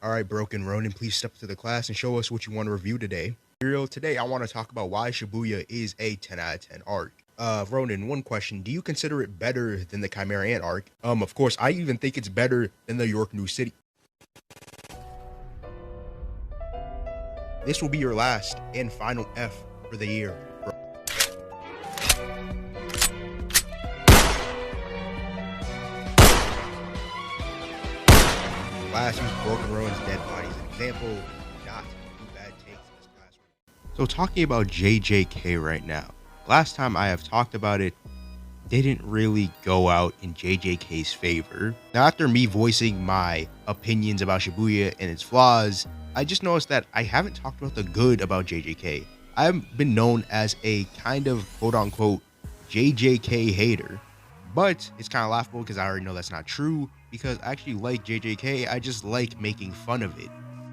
Alright, Broken Ronin, please step to the class and show us what you want to review today. Today I want to talk about why Shibuya is a 10 out of 10 arc. Ronin, one question. Do you consider it better than the Chimera Ant arc? Of course, I even think it's better than the York New City. This will be your last and final F for the year. Last week, Broken Ronin's dead body is an example. Not too bad takes in this classroom. So talking about JJK right now. Last time I have talked about it, didn't really go out in JJK's favor. Now after me voicing my opinions about Shibuya and its flaws, I just noticed that I haven't talked about the good about JJK. I've been known as a kind of quote-unquote JJK hater, but it's kind of laughable because I already know that's not true, because I actually like JJK, I just like making fun of it.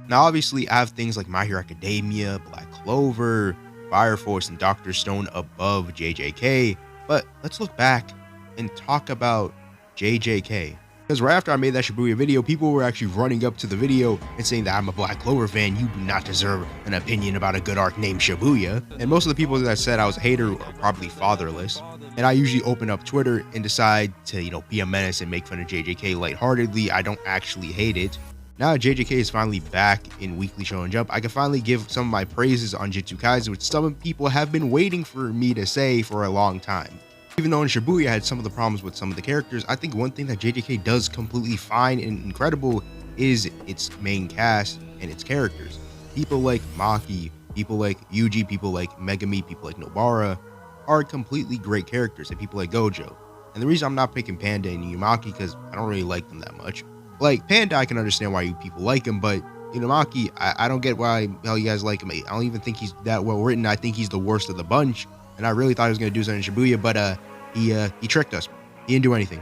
Now obviously I have things like My Hero Academia, Black Clover, Fire Force, and Dr. Stone above JJK, but let's look back and talk about JJK. Because right after I made that Shibuya video, people were actually running up to the video and saying that I'm a Black Clover fan, you do not deserve an opinion about a good arc named Shibuya. And most of the people that said I was a hater are probably fatherless. And I usually open up Twitter and decide to, be a menace and make fun of JJK lightheartedly. I don't actually hate it. Now that JJK is finally back in Weekly Shonen Jump, I can finally give some of my praises on Jujutsu Kaisen, which some people have been waiting for me to say for a long time. Even though in Shibuya I had some of the problems with some of the characters, I think one thing that JJK does completely fine and incredible is its main cast and its characters. People like Maki, people like Yuji, people like Megami, people like Nobara are completely great characters, and people like Gojo. And the reason I'm not picking Panda and Inumaki because I don't really like them that much. Like Panda, I can understand why you people like him, but Inumaki, I don't get why hell you guys like him. I don't even think he's that well written. I think he's the worst of the bunch. And I really thought he was going to do something in Shibuya, but he tricked us. He didn't do anything.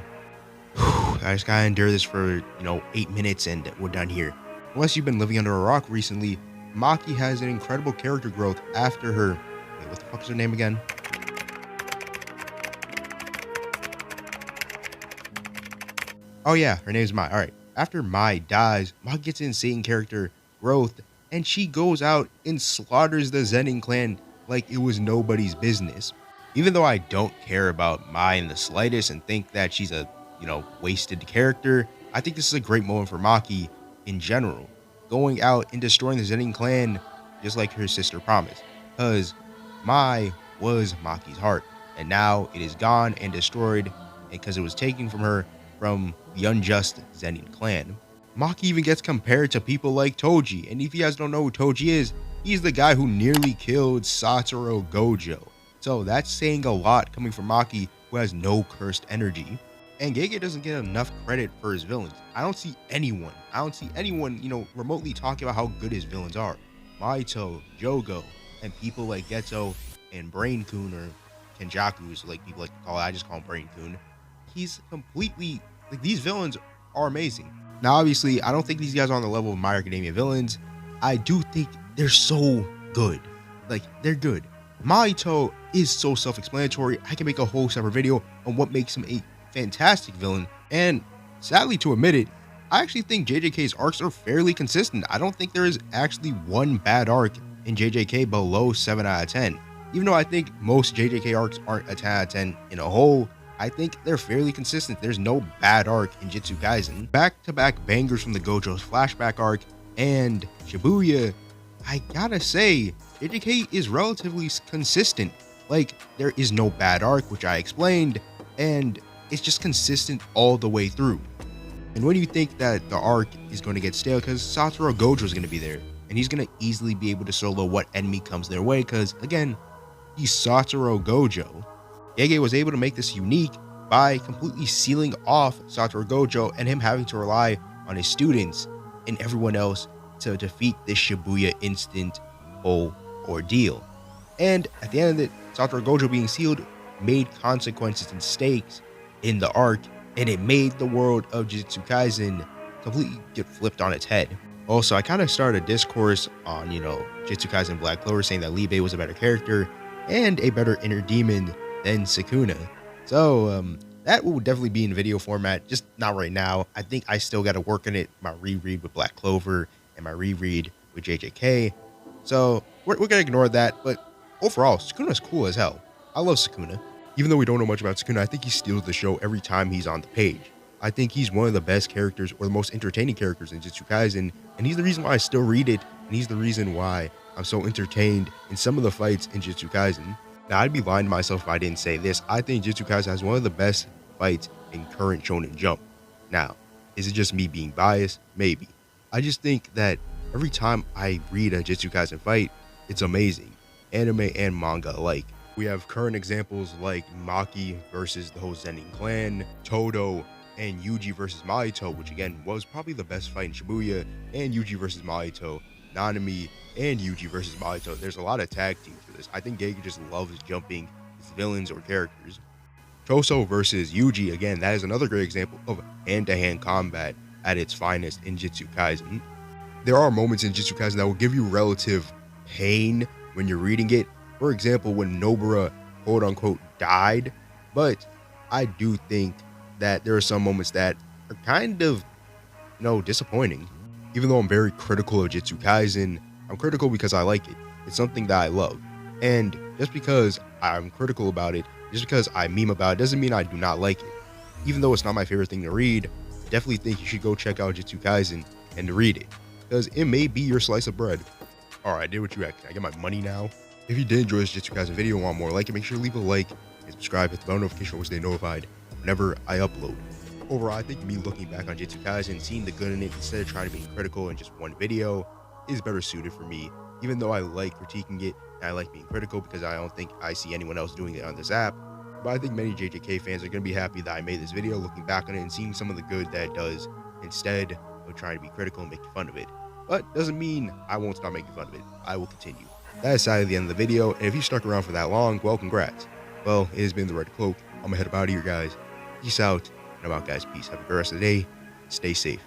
I just gotta endure this for, 8 minutes and we're done here. Unless you've been living under a rock recently, Maki has an incredible character growth after her... Wait, what the fuck is her name again? Oh yeah, her name's Mai. Alright, after Mai dies, Maki gets insane character growth, and she goes out and slaughters the Zenin clan like it was nobody's business. Even though I don't care about Mai in the slightest and think that she's a, wasted character, I think this is a great moment for Maki in general. Going out and destroying the Zenin clan just like her sister promised. Because Mai was Maki's heart, and now it is gone and destroyed because it was taken from her from the unjust Zenin clan. Maki even gets compared to people like Toji, and if you guys don't know who Toji is, he's the guy who nearly killed Satoru Gojo. So that's saying a lot coming from Maki, who has no cursed energy. And Gege doesn't get enough credit for his villains. I don't see anyone, remotely talking about how good his villains are. Maito, Jogo, and people like Geto and Brain-kun, or Kenjaku, so like people like to call it, I just call him Brain-kun. He's completely, these villains are amazing. Now obviously, I don't think these guys are on the level of My Hero Academia villains. I do think they're so good. They're good. Maito is so self-explanatory. I can make a whole separate video on what makes him a fantastic villain. And sadly to admit it, I actually think JJK's arcs are fairly consistent. I don't think there is actually one bad arc in JJK below 7 out of 10. Even though I think most JJK arcs aren't a 10 out of 10 in a whole, I think they're fairly consistent. There's no bad arc in Jujutsu Kaisen. Back-to-back bangers from the Gojo's flashback arc and Shibuya, I gotta say, JJK is relatively consistent. There is no bad arc, which I explained, and it's just consistent all the way through. And when you think that the arc is going to get stale, because Satoru Gojo is going to be there, and he's going to easily be able to solo what enemy comes their way, because, again, he's Satoru Gojo. Gege was able to make this unique by completely sealing off Satoru Gojo and him having to rely on his students and everyone else to defeat this Shibuya instant whole ordeal. And at the end of it, Satoru Gojo being sealed made consequences and stakes in the arc, and it made the world of Jujutsu Kaisen completely get flipped on its head. Also, I kind of started a discourse on, Jujutsu Kaisen Black Clover, saying that Libe was a better character and a better inner demon than Sukuna. So, That will definitely be in video format, just not right now. I think I still got to work on it. My reread with Black Clover and my reread with JJK. So we're gonna ignore that. But overall, Sukuna's cool as hell. I love Sukuna. Even though we don't know much about Sukuna, I think he steals the show every time he's on the page. I think he's one of the best characters or the most entertaining characters in Jujutsu Kaisen, and he's the reason why I still read it, and he's the reason why I'm so entertained in some of the fights in Jujutsu Kaisen. Now, I'd be lying to myself if I didn't say this. I think Jujutsu Kaisen has one of the best fights in current Shonen Jump. Now, is it just me being biased? Maybe. I just think that every time I read a Jujutsu Kaisen fight, it's amazing, anime and manga alike. We have current examples like Maki versus the whole Zenin clan, Todo and Yuji versus Mahito, which again was probably the best fight in Shibuya, and Yuji versus Mahito, Nanami and Yuji versus Mahito. There's a lot of tag teams for this. I think Gege just loves jumping his villains or characters. Toso versus Yuji, again, that is another great example of hand-to-hand combat at its finest in Jujutsu Kaisen. There are moments in Jujutsu Kaisen that will give you relative pain when you're reading it. For example, when Nobara quote-unquote died, but I do think that there are some moments that are kind of, disappointing. Even though I'm very critical of Jujutsu Kaisen, I'm critical because I like it. It's something that I love. And just because I'm critical about it, just because I meme about it, doesn't mean I do not like it. Even though it's not my favorite thing to read, I definitely think you should go check out Jujutsu Kaisen and read it, because it may be your slice of bread. Alright, I did what you asked. Can I get my money now? If you did enjoy this Jujutsu Kaisen video and want more like it, make sure to leave a like and subscribe, hit the bell notification to stay notified whenever I upload. Overall, I think me looking back on Jujutsu Kaisen, seeing the good in it instead of trying to be critical in just one video is better suited for me, even though I like critiquing it and I like being critical because I don't think I see anyone else doing it on this app. But I think many JJK fans are going to be happy that I made this video looking back on it and seeing some of the good that it does instead of trying to be critical and making fun of it. But doesn't mean I won't stop making fun of it. I will continue. That is sadly the end of the video, and if you stuck around for that long, well, congrats. Well, it has been the Red Cloak. I'm gonna head up out of here, guys. Peace out, and I'm out, guys. Peace. Have a good rest of the day. Stay safe.